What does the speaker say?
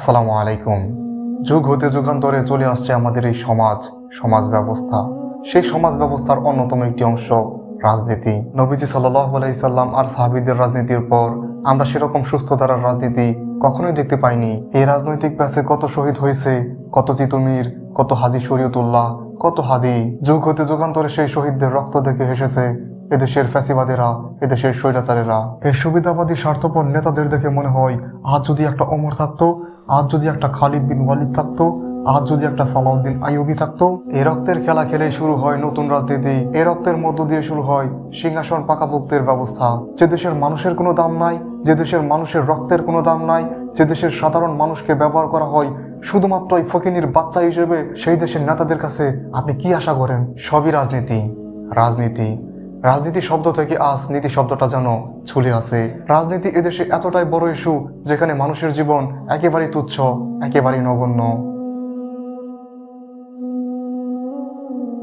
আসসালামু আলাইকুম। যুগ হতে যুগান্তরে চলে আসছে আমাদের এই সমাজ ব্যবস্থা। সেই সমাজ ব্যবস্থার অন্যতম একটি অংশ রাজনীতি। নবীজি সাল্লাল্লাহু আলাইহি সাল্লাম আর সাহাবীদের রাজনীতির পর আমরা সেরকম সুস্থ ধারার রাজনীতি কখনোই দেখতে পাইনি। এই রাজনৈতিক প্যাচে কত শহীদ হয়েছে, কত তিতুমির, কত হাজী শরীয়তুল্লাহ, কত হাদি। যুগ হতে যুগান্তরে সেই শহীদদের রক্ত দেখে হেসেছে এদেশের ফ্যাসিবাদেরা, এদেশের স্বৈরাচারেরা। এই সুবিধাবাদী স্বার্থপর নেতাদের দেখে মনে হয়, আজ যদি একটা ওমর থাকতো, আজ যদি একটা খালিদ বিন ওয়ালিদ থাকতো, আজ যদি একটা সালাউদ্দিন আইয়ুবী থাকতো। এই রক্তের খেলা খেলেই শুরু হয় নতুন রাজনীতি। এই রক্তের মধ্য দিয়ে শুরু হয় সিংহাসন পাকাপোক্তের ব্যবস্থা। যে দেশের মানুষের কোনো দাম নাই, যে দেশের মানুষের রক্তের কোনো দাম নাই, যে দেশের সাধারণ মানুষকে ব্যবহার করা হয় শুধুমাত্র এই ফকিনীর বাচ্চা হিসেবে, সেই দেশের নেতাদের কাছে আপনি কি আশা করেন? সবই রাজনীতি। রাজনীতি রাজনীতি শব্দ থেকে আজ নীতি শব্দটা যেন ছুলে আছে। রাজনীতি এদেশে এতটাই বড় ইস্যু যেখানে মানুষের জীবন একেবারেই তুচ্ছ, একেবারেই নগণ্য।